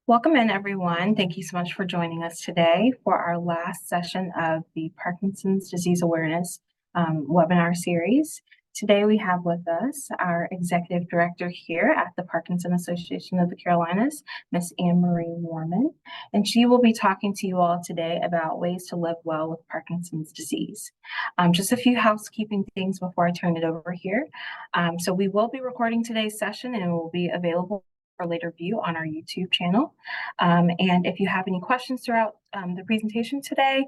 Welcome in, everyone. Thank you so much for joining us today for our last session of the Parkinson's Disease Awareness webinar series. Today we have with us our Executive Director here at the Parkinson Association of the Carolinas, Miss Anne Marie Warman, and she will be talking to you all today about ways to live well with Parkinson's disease. Just a few housekeeping things before I turn it over here. So we will be recording today's session and it will be available for later view on our YouTube channel. And if you have any questions throughout the presentation today,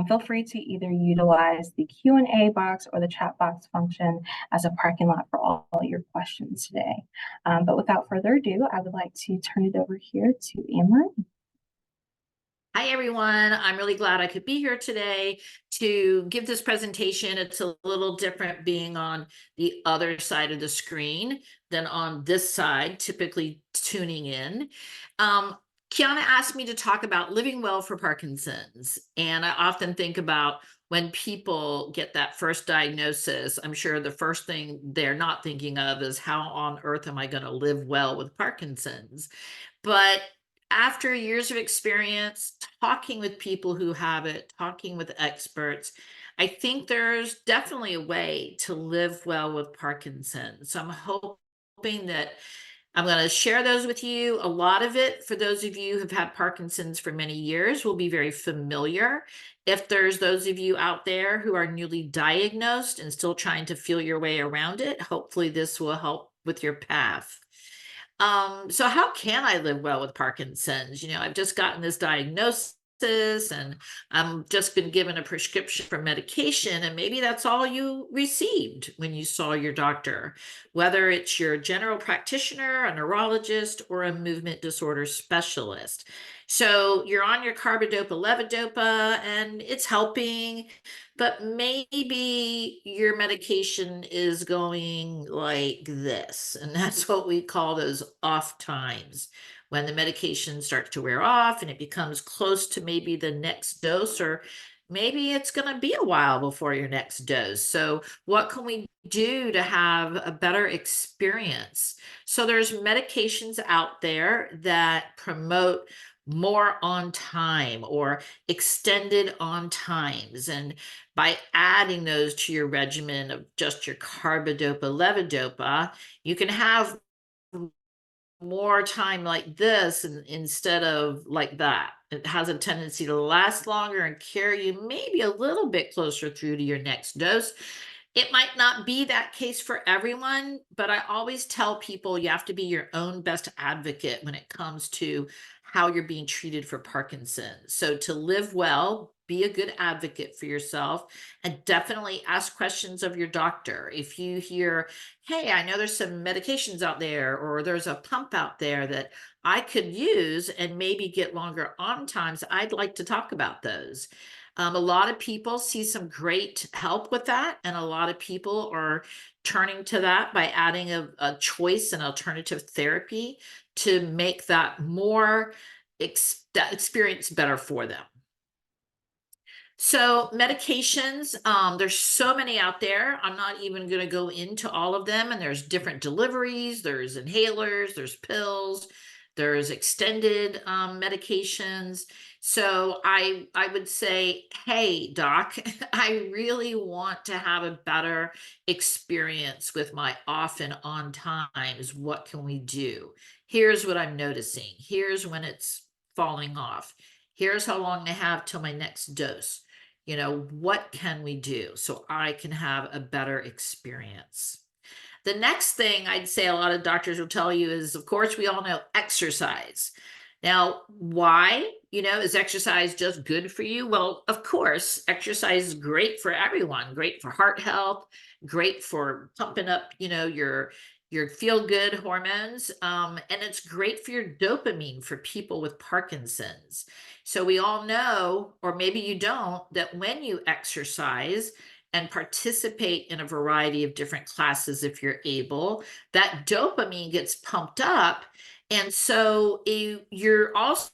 feel free to either utilize the Q&A box or the chat box function as a parking lot for all your questions today. But without further ado, I would like to turn it over here to Anne-Marie. Hi, everyone. I'm really glad I could be here today to give this presentation. It's a little different being on the other side of the screen than on this side, typically tuning in. Kiana asked me to talk about living well for Parkinson's. And I often think about when people get that first diagnosis, I'm sure the first thing they're not thinking of is how on earth am I going to live well with Parkinson's? But after years of experience talking with people who have it, talking with experts, I think there's definitely a way to live well with Parkinson's. So I'm hoping that I'm going to share those with you. A lot of it, for those of you who've had Parkinson's for many years, will be very familiar. If there's those of you out there who are newly diagnosed and still trying to feel your way around it, hopefully this will help with your path. So how can I live well with Parkinson's? I've just gotten this diagnosis and I'm just been given a prescription for medication, and maybe that's all you received when you saw your doctor, whether it's your general practitioner, a neurologist, or a movement disorder specialist. So you're on your carbidopa levodopa and it's helping, but maybe your medication is going like this. And that's what we call those off times, when the medication starts to wear off and it becomes close to maybe the next dose, or maybe it's going to be a while before your next dose. So what can we do to have a better experience? So there's medications out there that promote more on time or extended on times. And by adding those to your regimen of just your carbidopa levodopa, you can have more time like this instead of like that. It has a tendency to last longer and carry you maybe a little bit closer through to your next dose. It might not be that case for everyone, but I always tell people you have to be your own best advocate when it comes to how you're being treated for Parkinson's. So to live well, be a good advocate for yourself, and definitely ask questions of your doctor. If you hear, hey, I know there's some medications out there, or there's a pump out there that I could use and maybe get longer on times, I'd like to talk about those. A lot of people see some great help with that, and a lot of people are turning to that by adding a choice and alternative therapy to make that more that experience better for them. So medications, there's so many out there. I'm not even going to go into all of them. And there's different deliveries, there's inhalers, there's pills, there's extended medications. So I would say, hey, doc, I really want to have a better experience with my off and on times. What can we do? Here's what I'm noticing. Here's when it's falling off. Here's how long I have till my next dose. What can we do so I can have a better experience? The next thing I'd say a lot of doctors will tell you is, of course, we all know exercise. Now, why? Is exercise just good for you? Well, of course, exercise is great for everyone, great for heart health, great for pumping up, your feel-good hormones, and it's great for your dopamine for people with Parkinson's. So we all know, or maybe you don't, that when you exercise and participate in a variety of different classes, if you're able, that dopamine gets pumped up. And so you're also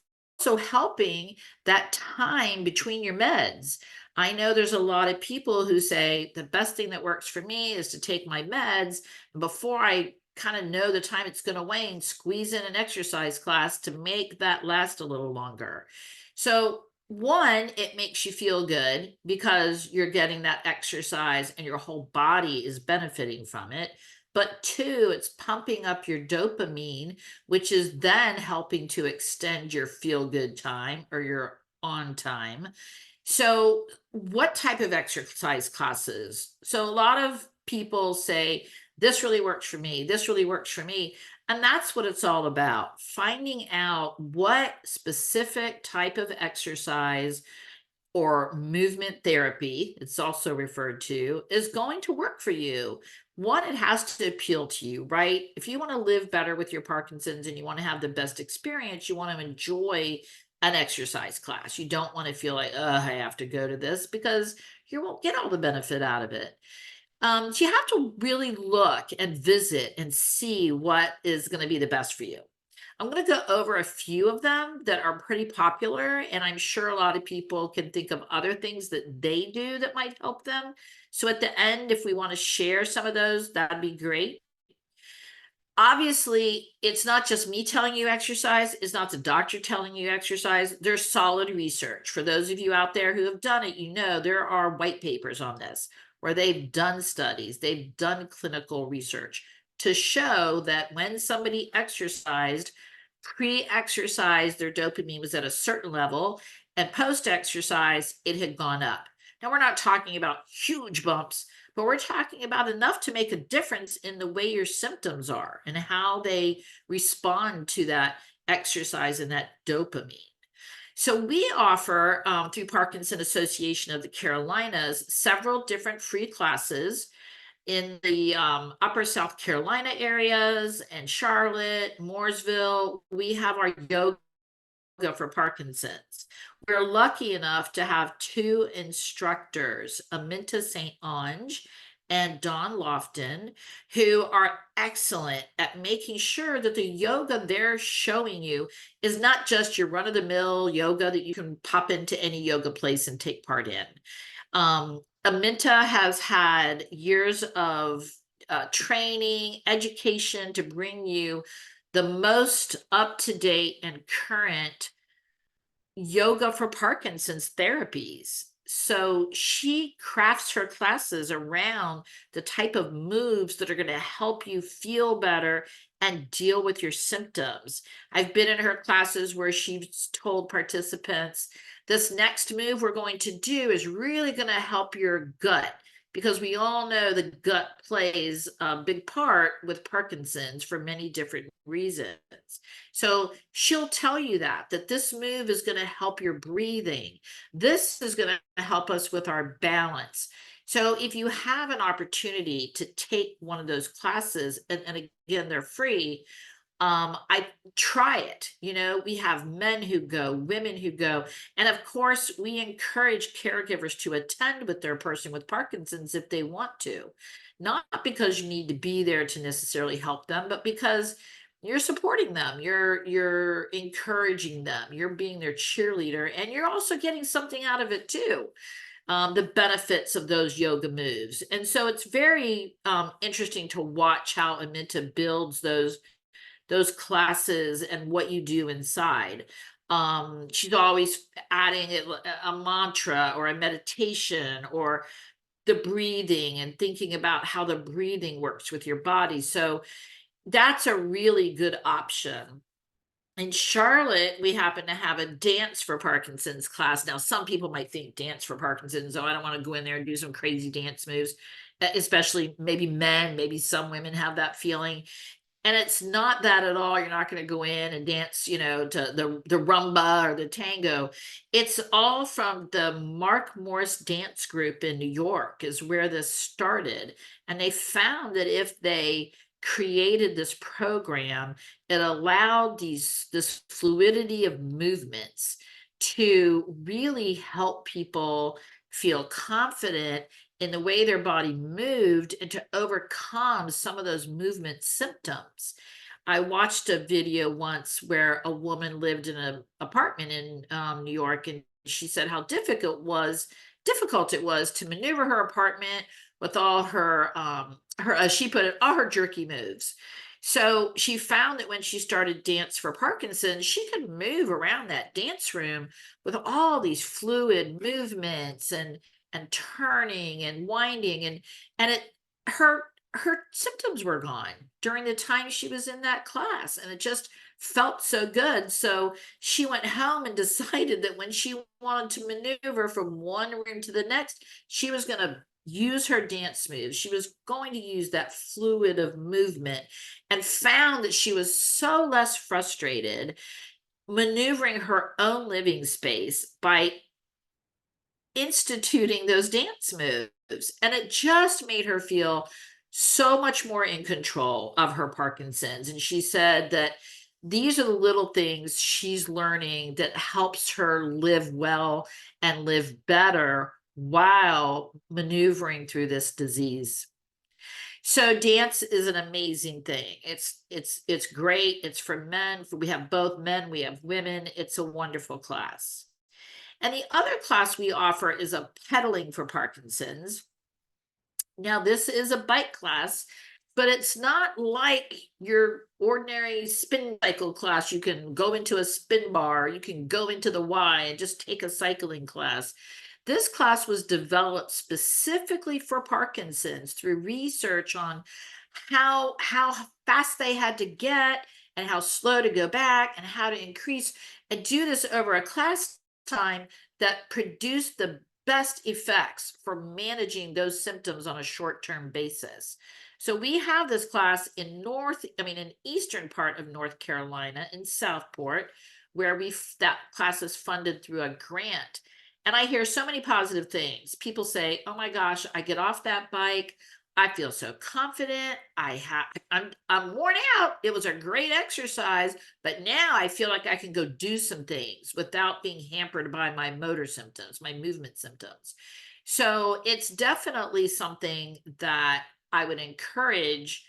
helping that time between your meds. I know there's a lot of people who say the best thing that works for me is to take my meds. Before I kind of know the time it's going to wane, squeeze in an exercise class to make that last a little longer. So, one, it makes you feel good because you're getting that exercise and your whole body is benefiting from it. But two, it's pumping up your dopamine, which is then helping to extend your feel good time or your on time. So, what type of exercise classes? So, a lot of people say, this really works for me. This really works for me. And that's what it's all about, finding out what specific type of exercise or movement therapy, it's also referred to, is going to work for you. One, it has to appeal to you, right? If you want to live better with your Parkinson's and you want to have the best experience, you want to enjoy an exercise class. You don't want to feel like, oh, I have to go to this, because you won't get all the benefit out of it. So you have to really look and visit and see what is going to be the best for you. I'm going to go over a few of them that are pretty popular, and I'm sure a lot of people can think of other things that they do that might help them. So at the end, if we want to share some of those, that'd be great. Obviously, it's not just me telling you exercise, it's not the doctor telling you exercise. There's solid research. For those of you out there who have done it, you know there are white papers on this where they've done studies, they've done clinical research to show that when somebody exercised, pre-exercise, their dopamine was at a certain level, and post-exercise, it had gone up. Now, we're not talking about huge bumps, but we're talking about enough to make a difference in the way your symptoms are and how they respond to that exercise and that dopamine. So we offer, through Parkinson Association of the Carolinas, several different free classes in the upper South Carolina areas and Charlotte, Mooresville. We have our yoga for Parkinson's. We're lucky enough to have two instructors, Aminta St. Ange and Dawn Lofton, who are excellent at making sure that the yoga they're showing you is not just your run of the mill yoga that you can pop into any yoga place and take part in. Aminta has had years of training, education to bring you the most up to date and current yoga for Parkinson's therapies. So she crafts her classes around the type of moves that are going to help you feel better and deal with your symptoms. I've been in her classes where she's told participants, this next move we're going to do is really going to help your gut, because we all know the gut plays a big part with Parkinson's for many different reasons. So she'll tell you that this move is going to help your breathing. This is going to help us with our balance. So if you have an opportunity to take one of those classes, and again, they're free, I try it. You know, we have men who go, women who go, and of course we encourage caregivers to attend with their person with Parkinson's if they want to, not because you need to be there to necessarily help them, but because you're supporting them, you're encouraging them, you're being their cheerleader, and you're also getting something out of it too, the benefits of those yoga moves. And so it's very interesting to watch how Aminta builds those classes and what you do inside. She's always adding a mantra or a meditation or the breathing and thinking about how the breathing works with your body. So that's a really good option. In Charlotte, we happen to have a dance for Parkinson's class. Now, some people might think dance for Parkinson's, oh, I don't want to go in there and do some crazy dance moves, especially maybe men, maybe some women have that feeling. And it's not that at all. You're not going to go in and dance, you know, to the rumba or the tango. It's all from the Mark Morris Dance Group in New York is where this started. And they found that if they created this program, it allowed this fluidity of movements to really help people feel confident in the way their body moved and to overcome some of those movement symptoms. I watched a video once where a woman lived in an apartment in New York, and she said how difficult it was to maneuver her apartment with all her as she put it, all her jerky moves. So she found that when she started Dance for Parkinson's, she could move around that dance room with all these fluid movements and turning and winding, and it her symptoms were gone during the time she was in that class, and it just felt so good. So she went home and decided that when she wanted to maneuver from one room to the next, she was going to use her dance moves. She was going to use that fluid of movement, and found that she was so less frustrated maneuvering her own living space by instituting those dance moves. And it just made her feel so much more in control of her Parkinson's. And she said that these are the little things she's learning that helps her live well and live better while maneuvering through this disease. So dance is an amazing thing. It's great. It's for men. We have both men, we have women. It's a wonderful class. And the other class we offer is a pedaling for Parkinson's. Now, this is a bike class, but it's not like your ordinary spin cycle class. You can go into a spin bar, you can go into the Y and just take a cycling class. This class was developed specifically for Parkinson's through research on how fast they had to get and how slow to go back and how to increase and do this over a class time that produced the best effects for managing those symptoms on a short-term basis. So we have this class in in eastern part of North Carolina in Southport, where that class is funded through a grant. And I hear so many positive things. People say, "Oh my gosh, I get off that bike. I feel so confident. I'm worn out. It was a great exercise, but now I feel like I can go do some things without being hampered by my motor symptoms, my movement symptoms." So it's definitely something that I would encourage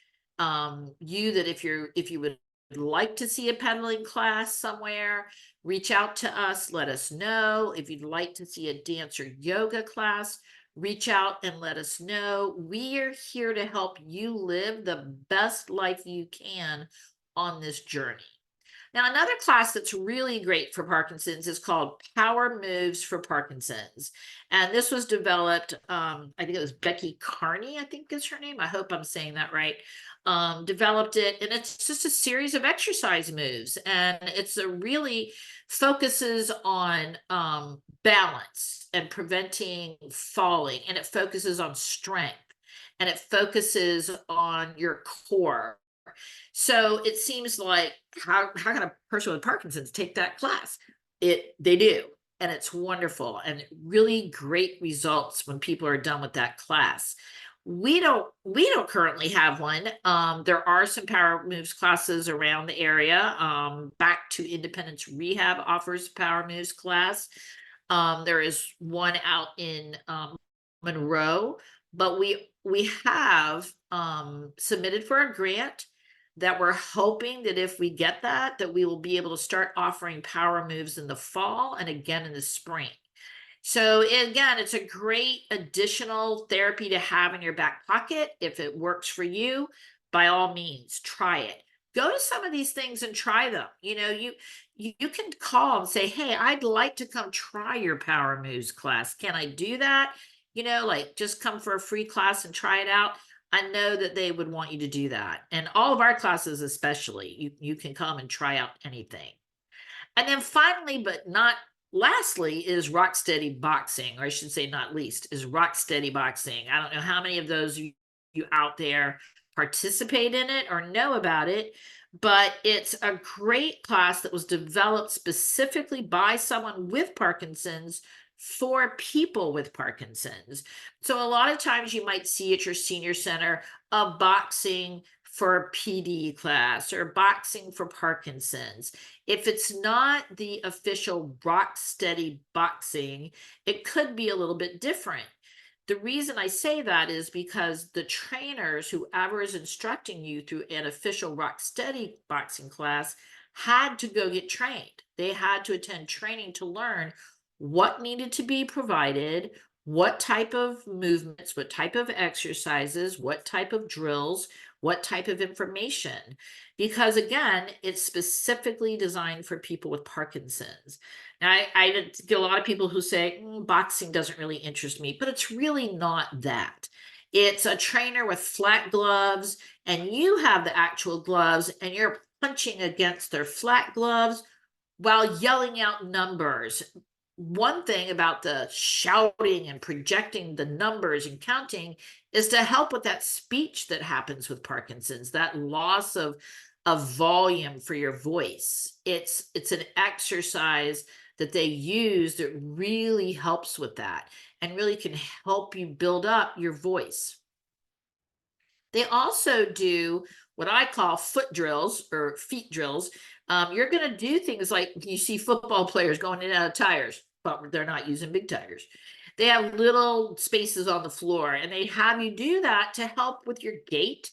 you, that if you would like to see a pedaling class somewhere, reach out to us, let us know. If you'd like to see a dance or yoga class, reach out and let us know. We are here to help you live the best life you can on this journey. Now, another class that's really great for Parkinson's is called Power Moves for Parkinson's. And this was developed, I think it was Becky Carney, I think is her name. I hope I'm saying that right. Developed it, and it's just a series of exercise moves. And it's a really focuses on balance and preventing falling, and it focuses on strength, and it focuses on your core. So it seems like, how can a person with Parkinson's take that class? They do, and it's wonderful and really great results when people are done with that class. We don't currently have one. There are some power moves classes around the area. Back to Independence Rehab offers a power moves class. There is one out in Monroe, but we have submitted for a grant that we're hoping that if we get that we will be able to start offering power moves in the fall and again in the spring. So again, it's a great additional therapy to have in your back pocket. If it works for you, by all means, try it. Go to some of these things and try them. You can call and say, "Hey, I'd like to come try your power moves class. Can I do that?" Like, just come for a free class and try it out. I know that they would want you to do that. And all of our classes, especially, you can come and try out anything. And then finally, but not lastly, is Rock Steady Boxing, or I should say not least, is Rock Steady Boxing. I don't know how many of those you out there participate in it or know about it, but it's a great class that was developed specifically by someone with Parkinson's for people with Parkinson's. So a lot of times you might see at your senior center a boxing for PD class or boxing for Parkinson's. If it's not the official Rock Steady Boxing, it could be a little bit different. The reason I say that is because the trainers, whoever is instructing you through an official Rock Steady Boxing class, had to go get trained. They had to attend training to learn what needed to be provided, what type of movements, what type of exercises, what type of drills, what type of information, because again, it's specifically designed for people with Parkinson's. Now, I get a lot of people who say, boxing doesn't really interest me, but it's really not that. It's a trainer with flat gloves, and you have the actual gloves, and you're punching against their flat gloves while yelling out numbers. One thing about the shouting and projecting the numbers and counting is to help with that speech that happens with Parkinson's, that loss of volume for your voice. It's an exercise that they use that really helps with that and really can help you build up your voice. They also do what I call foot drills or feet drills. You're going to do things like you see football players going in and out of tires, but they're not using big tires. They have little spaces on the floor, and they have you do that to help with your gait,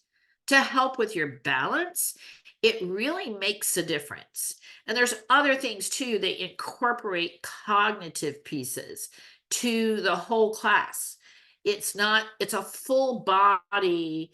to help with your balance. It really makes a difference. And there's other things too. They incorporate cognitive pieces to the whole class. It's a full body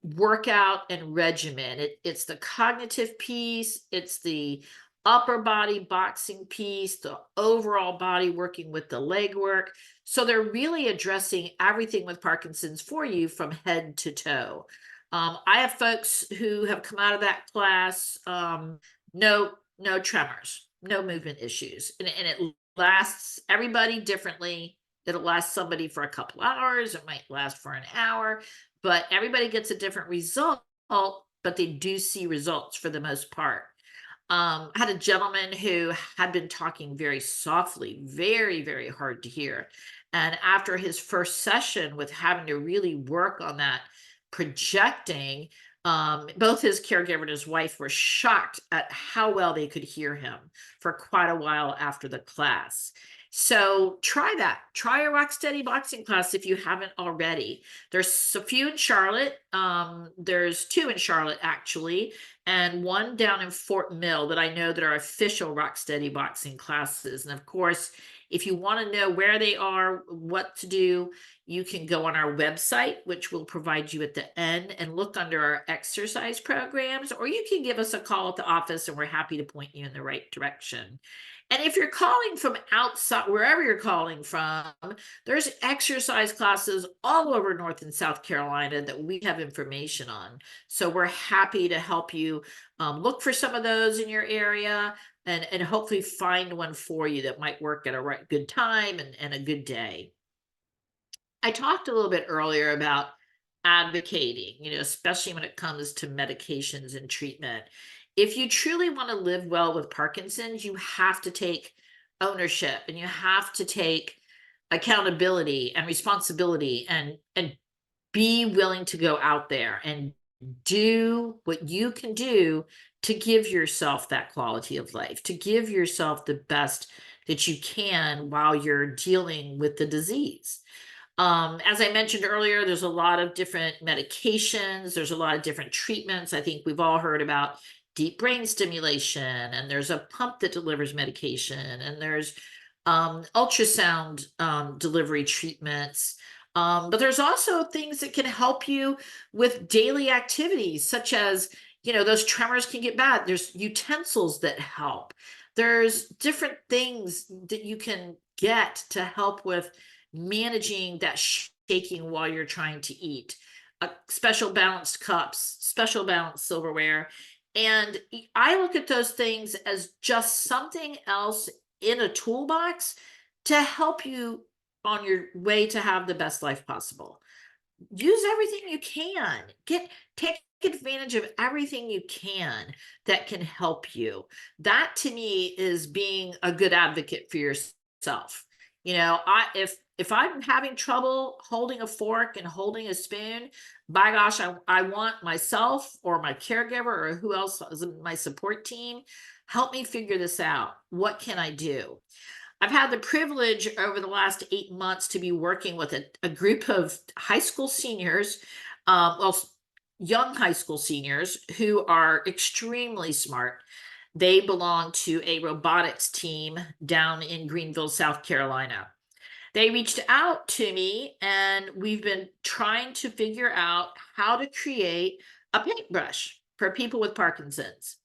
workout and regimen. It's the cognitive piece, it's the upper body boxing piece, the overall body working with the leg work. So they're really addressing everything with Parkinson's for you from head to toe. I have folks who have come out of that class, no tremors, no movement issues, and it lasts everybody differently. It'll last somebody for a couple hours, it might last for an hour, but everybody gets a different result, but they do see results for the most part. I had a gentleman who had been talking very softly, very, very hard to hear. And after his first session with having to really work on that projecting, both his caregiver and his wife were shocked at how well they could hear him for quite a while after the class. So try that. Try a rock steady boxing class if you haven't already. There's a few in Charlotte. There's two in Charlotte actually, and one down in Fort Mill that I know that are official rock steady boxing classes. And of course, if you want to know where they are, what to do, you can go on our website, which we'll provide you at the end, and look under our exercise programs, or you can give us a call at the office and we're happy to point you in the right direction. And if you're calling from outside, wherever you're calling from, there's exercise classes all over North and South Carolina that we have information on. So we're happy to help you look for some of those in your area and hopefully find one for you that might work at a good time and a good day. I talked a little bit earlier about advocating, especially when it comes to medications and treatment. If you truly want to live well with Parkinson's, you have to take ownership and you have to take accountability and responsibility and be willing to go out there and do what you can do to give yourself that quality of life, to give yourself the best that you can while you're dealing with the disease. As I mentioned earlier, there's a lot of different medications, there's a lot of different treatments. I think we've all heard about deep brain stimulation, and there's a pump that delivers medication, and there's ultrasound delivery treatments. But there's also things that can help you with daily activities, such as, those tremors can get bad. There's utensils that help. There's different things that you can get to help with managing that shaking while you're trying to eat. Special balanced cups, special balanced silverware. And I look at those things as just something else in a toolbox to help you on your way to have the best life possible. Use everything you can. Take advantage of everything you can that can help you. That to me is being a good advocate for yourself. If I'm having trouble holding a fork and holding a spoon, by gosh, I want myself or my caregiver or who else is in my support team, help me figure this out. What can I do? I've had the privilege over the last 8 months to be working with a group of high school seniors, young high school seniors who are extremely smart. They belong to a robotics team down in Greenville, South Carolina. They reached out to me, and we've been trying to figure out how to create a paintbrush for people with Parkinson's.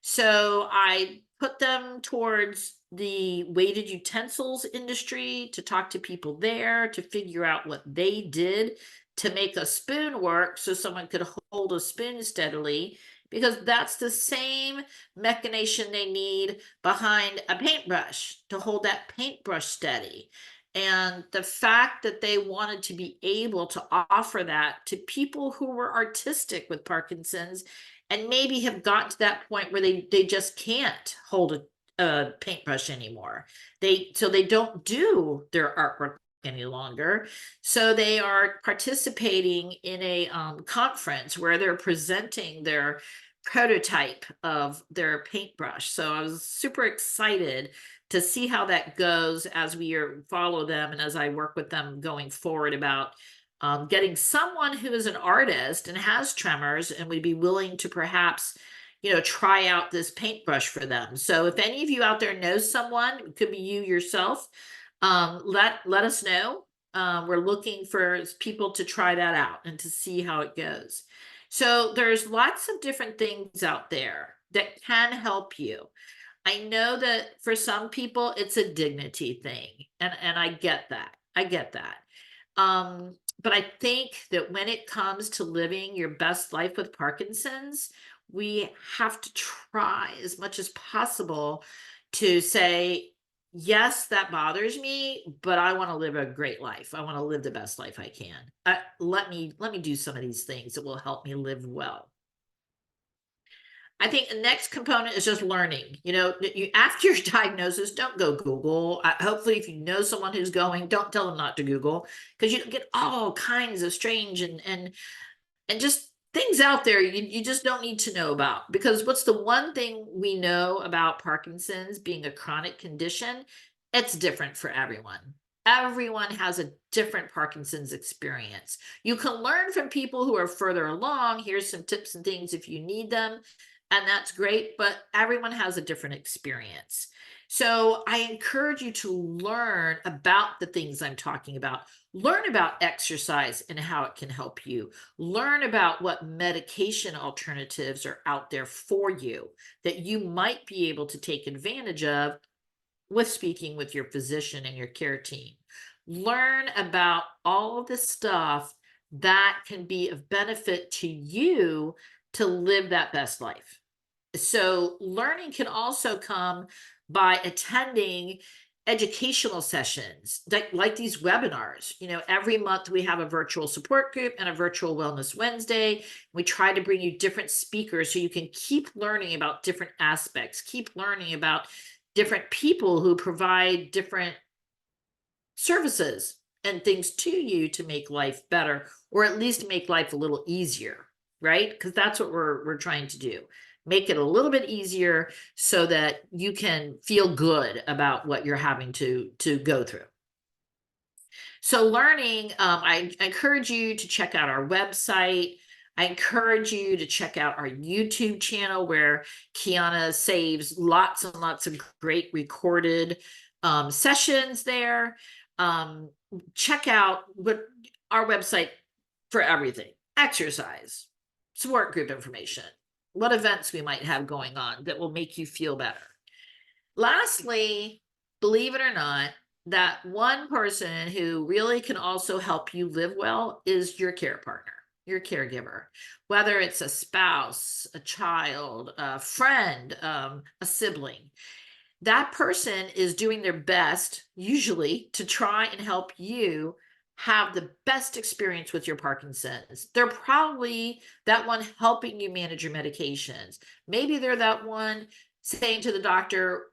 So I put them towards the weighted utensils industry to talk to people there to figure out what they did to make a spoon work so someone could hold a spoon steadily, because that's the same mechanism they need behind a paintbrush to hold that paintbrush steady. And the fact that they wanted to be able to offer that to people who were artistic with Parkinson's and maybe have gotten to that point where they just can't hold a paintbrush anymore. They don't do their artwork any longer. So they are participating in a conference where they're presenting their prototype of their paintbrush. So I was super excited to see how that goes as follow them and as I work with them going forward about getting someone who is an artist and has tremors and would be willing to perhaps, try out this paintbrush for them. So if any of you out there know someone, it could be you yourself, let us know. We're looking for people to try that out and to see how it goes. So there's lots of different things out there that can help you. I know that for some people it's a dignity thing, and I get that. I get that. But I think that when it comes to living your best life with Parkinson's, we have to try as much as possible to say, yes, that bothers me, but I want to live a great life. I want to live the best life I can. Let me do some of these things that will help me live well. I think the next component is just learning. After your diagnosis, don't go Google. Hopefully, if you know someone who's going, don't tell them not to Google, because you get all kinds of strange and just things out there you just don't need to know about. Because what's the one thing we know about Parkinson's being a chronic condition? It's different for everyone. Everyone has a different Parkinson's experience. You can learn from people who are further along. Here's some tips and things if you need them, and that's great, but everyone has a different experience. So I encourage you to learn about the things I'm talking about. Learn about exercise and how it can help you. Learn about what medication alternatives are out there for you that you might be able to take advantage of with speaking with your physician and your care team. Learn about all of the stuff that can be of benefit to you to live that best life. So learning can also come by attending educational sessions like these webinars. Every month we have a virtual support group and a virtual wellness Wednesday. We try to bring you different speakers so you can keep learning about different aspects, keep learning about different people who provide different services and things to you to make life better, or at least make life a little easier, right? Because that's what we're trying to do. Make it a little bit easier so that you can feel good about what you're having to go through. So learning, I encourage you to check out our website. I encourage you to check out our YouTube channel where Kiana saves lots and lots of great recorded sessions there. Check out our website for everything: exercise, support group information, what events we might have going on that will make you feel better. Lastly, believe it or not, that one person who really can also help you live well is your care partner, your caregiver, whether it's a spouse, a child, a friend, a sibling. That person is doing their best, usually, to try and help you have the best experience with your Parkinson's. They're probably that one helping you manage your medications. Maybe they're that one saying to the doctor,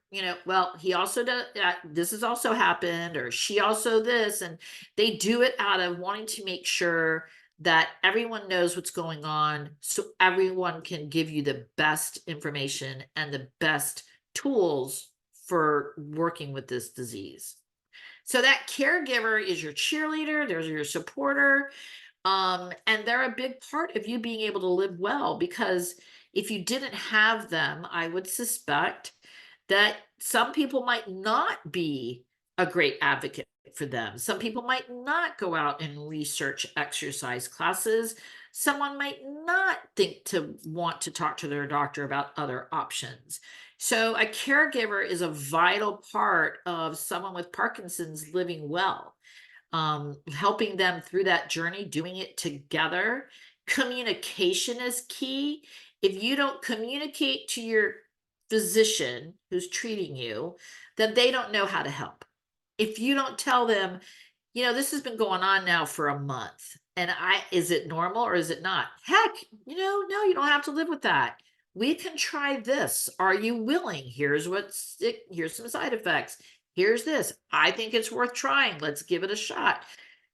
well, he also does, this has also happened, or she also this, and they do it out of wanting to make sure that everyone knows what's going on so everyone can give you the best information and the best tools for working with this disease. So that caregiver is your cheerleader, there's your supporter, and they're a big part of you being able to live well, because if you didn't have them, I would suspect that some people might not be a great advocate for them. Some people might not go out and research exercise classes. Someone might not think to want to talk to their doctor about other options. So, a caregiver is a vital part of someone with Parkinson's living well, helping them through that journey, doing it together. Communication is key. If you don't communicate to your physician who's treating you, then they don't know how to help. If you don't tell them, this has been going on now for a month, and is it normal or is it not? Heck, no, you don't have to live with that. We can try this. Are you willing? Here's some side effects. Here's this. I think it's worth trying. Let's give it a shot.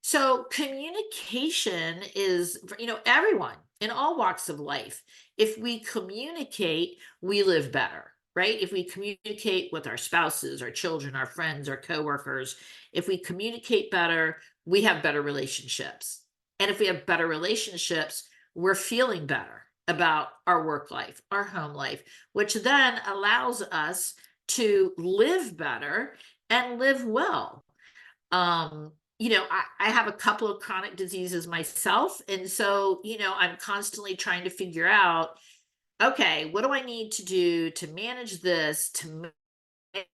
So communication is for, everyone in all walks of life. If we communicate, we live better, right? If we communicate with our spouses, our children, our friends, our coworkers, if we communicate better, we have better relationships. And if we have better relationships, we're feeling better about our work life, our home life, which then allows us to live better and live well. I have a couple of chronic diseases myself. And so, I'm constantly trying to figure out, okay, what do I need to do to manage this to make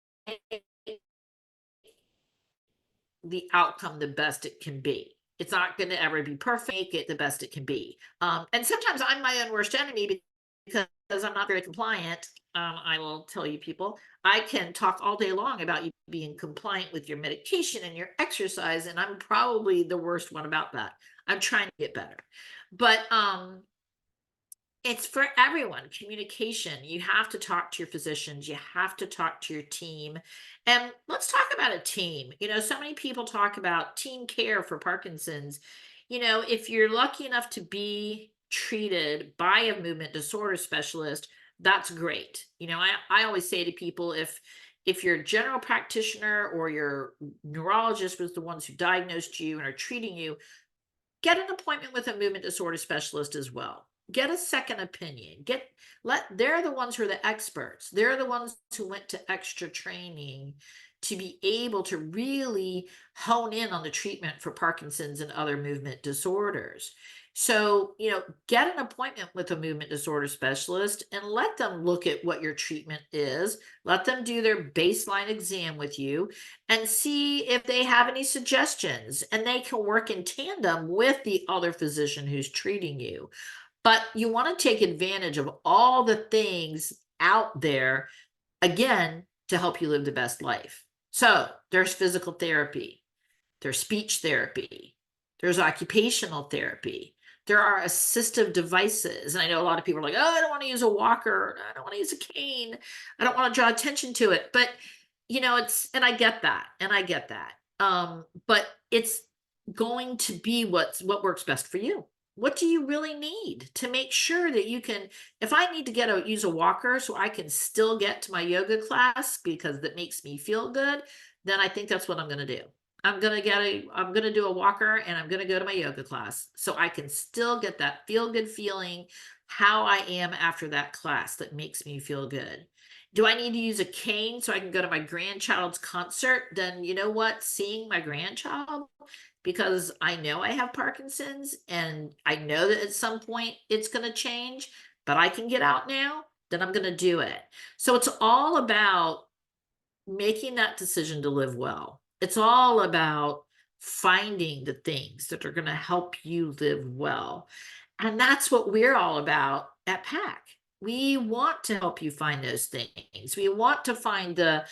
the outcome the best it can be? It's not going to ever be perfect, make it the best it can be. And sometimes I'm my own worst enemy because I'm not very compliant. I will tell you, people, I can talk all day long about you being compliant with your medication and your exercise, and I'm probably the worst one about that. I'm trying to get better. But it's for everyone. Communication. You have to talk to your physicians. You have to talk to your team. And let's talk about a team. So many people talk about team care for Parkinson's. If you're lucky enough to be treated by a movement disorder specialist, that's great. I always say to people, if your general practitioner or your neurologist was the ones who diagnosed you and are treating you, get an appointment with a movement disorder specialist as well. Get a second opinion. They're the ones who are the experts. They're the ones who went to extra training to be able to really hone in on the treatment for Parkinson's and other movement disorders. So, get an appointment with a movement disorder specialist and let them look at what your treatment is. Let them do their baseline exam with you and see if they have any suggestions, and they can work in tandem with the other physician who's treating you. But you want to take advantage of all the things out there, again, to help you live the best life. So there's physical therapy, there's speech therapy, there's occupational therapy, there are assistive devices. And I know a lot of people are like, oh, I don't want to use a walker, I don't want to use a cane, I don't want to draw attention to it. But and I get that, but it's going to be what works best for you. What do you really need to make sure that you can, if I need to use a walker so I can still get to my yoga class because that makes me feel good, then I think that's what I'm going to do. I'm going to do a walker, and I'm going to go to my yoga class so I can still get that feel good feeling how I am after that class that makes me feel good. Do I need to use a cane so I can go to my grandchild's concert? Then you know what? Seeing my grandchild, because I know I have Parkinson's and I know that at some point it's going to change, but I can get out now, then I'm going to do it. So it's all about making that decision to live well. It's all about finding the things that are going to help you live well. And that's what we're all about at PAC. We want to help you find those things. We want to find the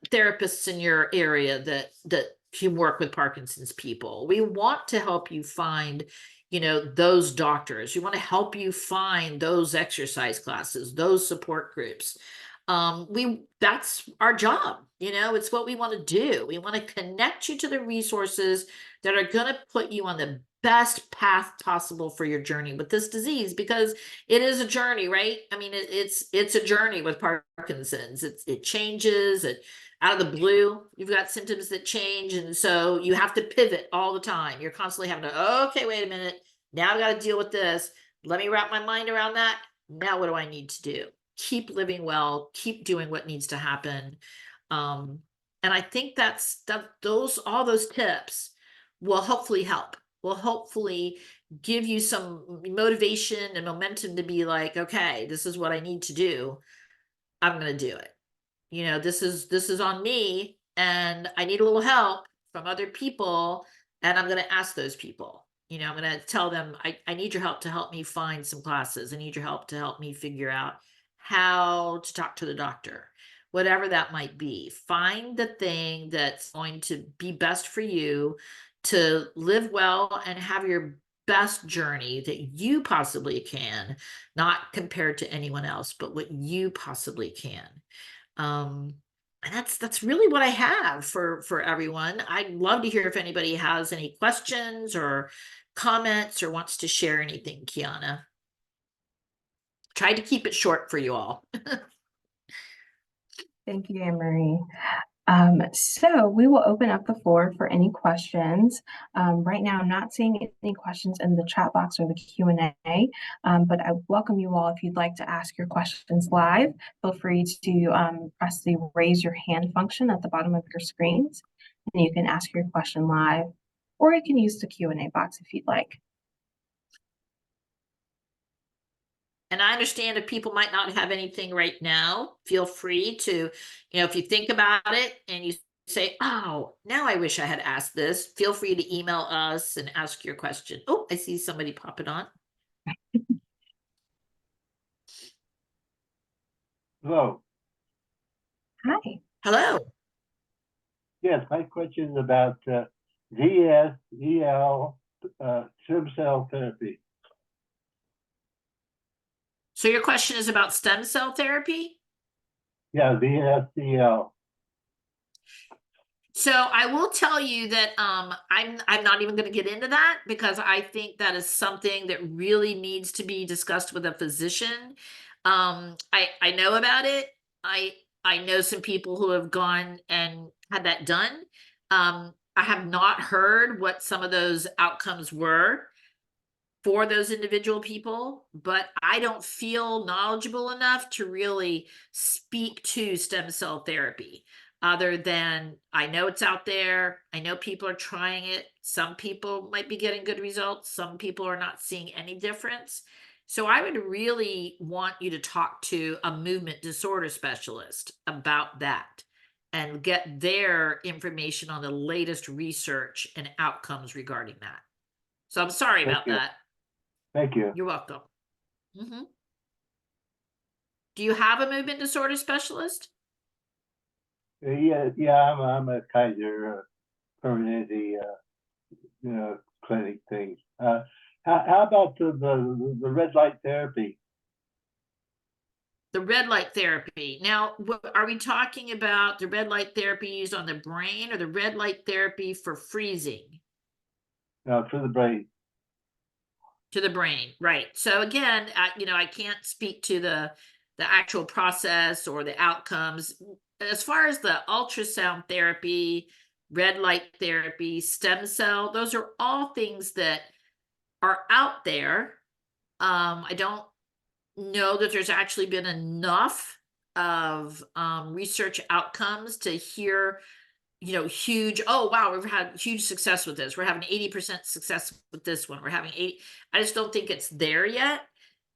therapists in your area that can work with Parkinson's people. We want to help you find, those doctors. We want to help you find those exercise classes, those support groups. That's our job. It's what we want to do. We want to connect you to the resources that are going to put you on the best path possible for your journey with this disease, because it is a journey, right? I mean, it's a journey with Parkinson's. It changes out of the blue. You've got symptoms that change, and so you have to pivot all the time. You're constantly having to, okay, wait a minute. Now I got to deal with this. Let me wrap my mind around that. Now what do I need to do? Keep living well, keep doing what needs to happen. And I think all those tips will hopefully help, will hopefully give you some motivation and momentum to be like, okay, this is what I need to do. I'm going to do it. This is on me, and I need a little help from other people, and I'm going to ask those people. I'm going to tell them, I need your help to help me find some classes. I need your help to help me figure out how to talk to the doctor, whatever that might be. Find the thing that's going to be best for you to live well and have your best journey that you possibly can, not compared to anyone else, but what you possibly can. um, and that's really what I have for everyone. I'd love to hear if anybody has any questions or comments or wants to share anything, Kiana. Tried to keep it short for you all. Thank you, Anne Marie. So we will open up the floor for any questions. Right now, I'm not seeing any questions in the chat box or the Q&A, but I welcome you all. If you'd like to ask your questions live, feel free to press the raise your hand function at the bottom of your screens, and you can ask your question live, or you can use the Q&A box if you'd like. And I understand if people might not have anything right now, feel free to, if you think about it and you say, oh, now I wish I had asked this, feel free to email us and ask your question. Oh, I see somebody popping on. Hello. Hi. Hello. Yes, my question is about VSEL stem cell therapy. So your question is about stem cell therapy? Yeah, VSEL. So I will tell you that I'm not even going to get into that because I think that is something that really needs to be discussed with a physician. I know about it. I know some people who have gone and had that done. I have not heard what some of those outcomes were for those individual people, but I don't feel knowledgeable enough to really speak to stem cell therapy other than I know it's out there. I know people are trying it. Some people might be getting good results. Some people are not seeing any difference. So I would really want you to talk to a movement disorder specialist about that and get their information on the latest research and outcomes regarding that. So I'm sorry Thank about you. that. Thank you. You're welcome. Do you have a movement disorder specialist? Yeah, I'm a Kaiser permanente clinic thing. How about the red light therapy? The red light therapy. Now, are we talking about the red light therapy used on the brain or the red light therapy for freezing? For the brain. To the brain, right. So again, I can't speak to the actual process or the outcomes. As far as the ultrasound therapy, red light therapy, stem cell, those are all things that are out there. I don't know that there's actually been enough of research outcomes to hear, huge, oh wow, we've had huge success with this. We're having 80% success with this one. We're having 80. I just don't think it's there yet.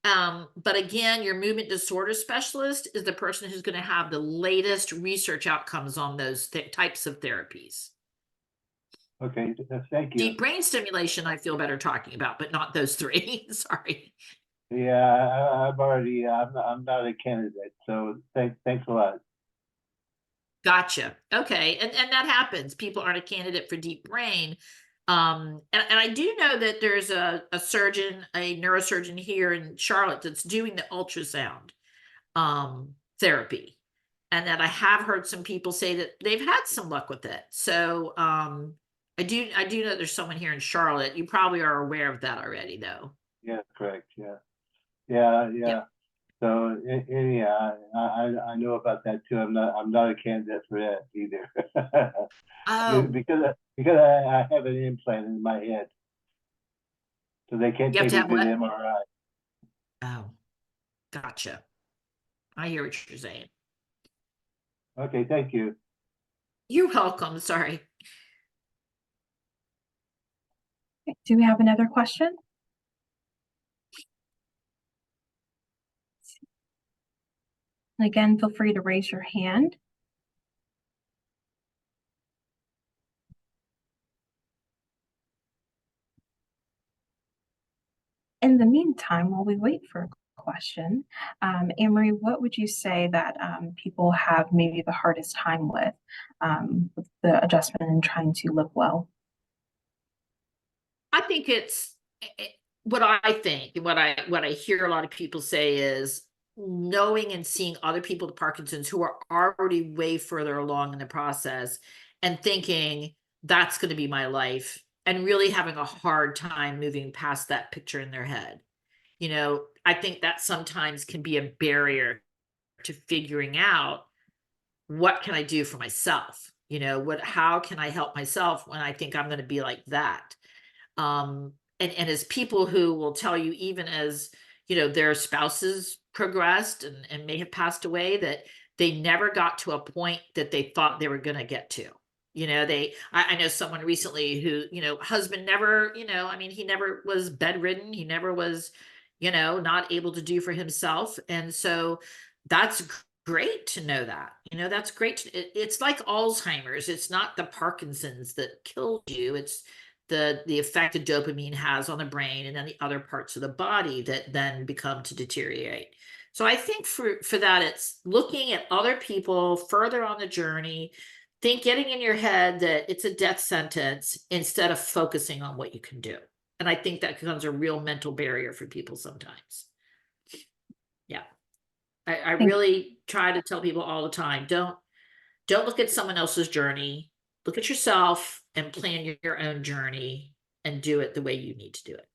But again, your movement disorder specialist is the person who's going to have the latest research outcomes on those types of therapies. Okay, thank you. Deep brain stimulation, I feel better talking about, but not those three. Sorry. Yeah, I'm not a candidate, so thanks a lot. Gotcha. Okay. And that happens. People aren't a candidate for deep brain. And I do know that there's a surgeon, a neurosurgeon here in Charlotte that's doing the ultrasound therapy. And that I have heard some people say that they've had some luck with it. So I do know there's someone here in Charlotte. You probably are aware of that already though. Yeah, correct. Yeah. Yep. So yeah, I know about that too. I'm not a candidate for that either. Oh, because I have an implant in my head, so they can't you have take to me have to the what? MRI. Oh, gotcha. I hear what you're saying. Okay, thank you. You're welcome. Sorry. Do we have another question? Again, feel free to raise your hand. In the meantime, while we wait for a question, Anne-Marie, what would you say that people have maybe the hardest time with the adjustment and trying to live well? I think it's what I think and what I hear a lot of people say is knowing and seeing other people with Parkinson's who are already way further along in the process and thinking that's going to be my life and really having a hard time moving past that picture in their head. You know, I think that sometimes can be a barrier to figuring out what can I do for myself? You know, how can I help myself when I think I'm going to be like that? And as people who will tell you, even as their spouses progressed and may have passed away, that they never got to a point that they thought they were going to get to. I know someone recently who, husband never, I mean, he never was bedridden. He never was, not able to do for himself. And so that's great to know that. That's great. It's like Alzheimer's. It's not the Parkinson's that killed you. It's the effect that dopamine has on the brain and then the other parts of the body that then become to deteriorate. So I think for that, it's looking at other people further on the journey, getting in your head that it's a death sentence instead of focusing on what you can do. And I think that becomes a real mental barrier for people sometimes. Yeah. I really try to tell people all the time, don't look at someone else's journey. Look at yourself and plan your own journey and do it the way you need to do it.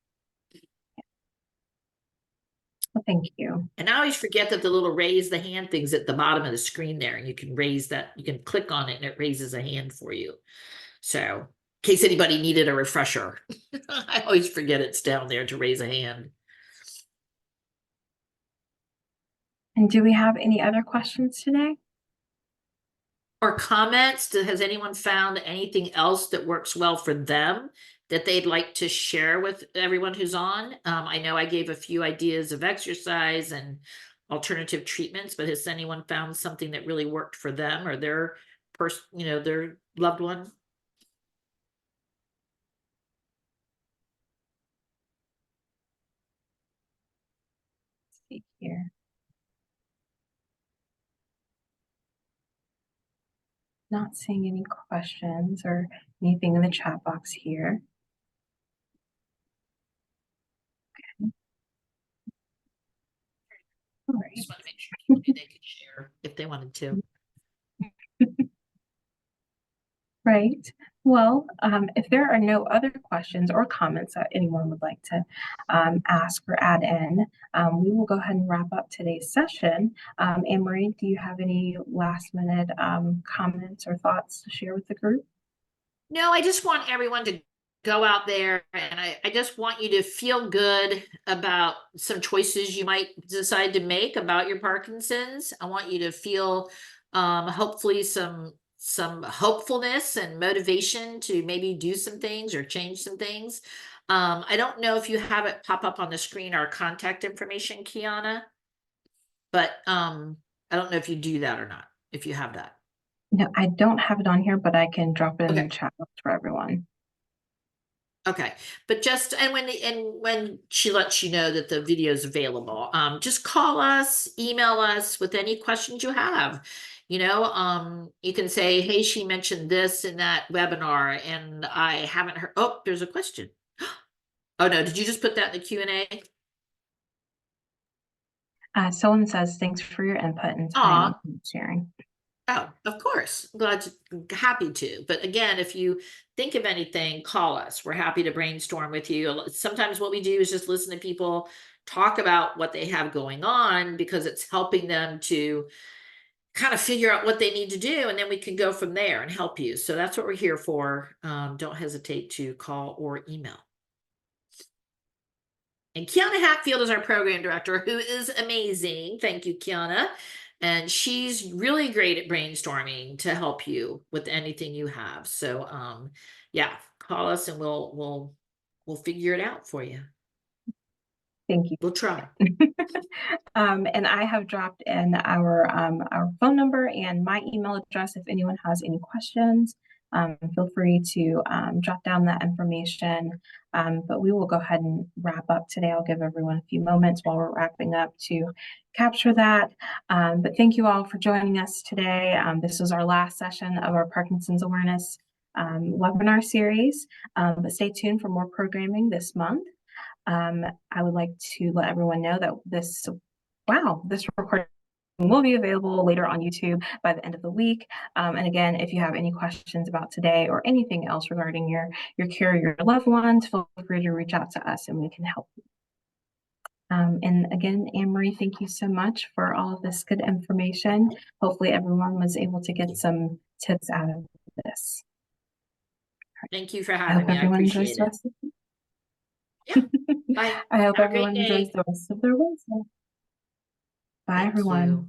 Well, thank you. And I always forget that the little raise the hand thing's at the bottom of the screen there, and you can raise that, you can click on it and it raises a hand for you. So in case anybody needed a refresher, I always forget it's down there to raise a hand. And do we have any other questions today? Or comments? Has anyone found anything else that works well for them that they'd like to share with everyone who's on? I know I gave a few ideas of exercise and alternative treatments, but has anyone found something that really worked for them or their their loved one? Let's see here. Not seeing any questions or anything in the chat box here. Okay. All right. Just want to make sure they could share if they wanted to. Right. Well, if there are no other questions or comments that anyone would like to ask or add in, we will go ahead and wrap up today's session. Anne-Marie, do you have any last minute comments or thoughts to share with the group? No, I just want everyone to go out there and I just want you to feel good about some choices you might decide to make about your Parkinson's. I want you to feel hopefully some hopefulness and motivation to maybe do some things or change some things. I don't know if you have it pop up on the screen, our contact information, Kiana, but I don't know if you do that or not, if you have that. No, I don't have it on here, but I can drop it in Okay. the chat box for everyone. Okay, but just when she lets you know that the video is available, just call us, email us with any questions you have. You can say, hey, she mentioned this in that webinar and I haven't heard. Oh, there's a question. Oh no, did you just put that in the Q&A? Someone says, thanks for your input and time and sharing. Oh, of course. Happy to. But again, if you think of anything, call us. We're happy to brainstorm with you. Sometimes what we do is just listen to people talk about what they have going on because it's helping them to kind of figure out what they need to do. And then we can go from there and help you. So that's what we're here for. Don't hesitate to call or email. And Kiana Hatfield is our program director, who is amazing. Thank you, Kiana. And she's really great at brainstorming to help you with anything you have. So yeah, call us and we'll figure it out for you. Thank you. We'll try. And I have dropped in our phone number and my email address if anyone has any questions. Feel free to drop down that information. But we will go ahead and wrap up today. I'll give everyone a few moments while we're wrapping up to capture that. But thank you all for joining us today. This was our last session of our Parkinson's awareness webinar series. But stay tuned for more programming this month. I would like to let everyone know that this recording will be available later on YouTube by the end of the week. And again, if you have any questions about today or anything else regarding your care, your loved ones, feel free to reach out to us and we can help you. And again, Anne-Marie, thank you so much for all of this good information. Hopefully everyone was able to get some tips out of this. Thank you for I having hope me. I everyone enjoys appreciate the it. rest of Yeah. Bye. I hope Have a great everyone enjoys day. the rest of their Wednesday. Bye, Thank everyone. you.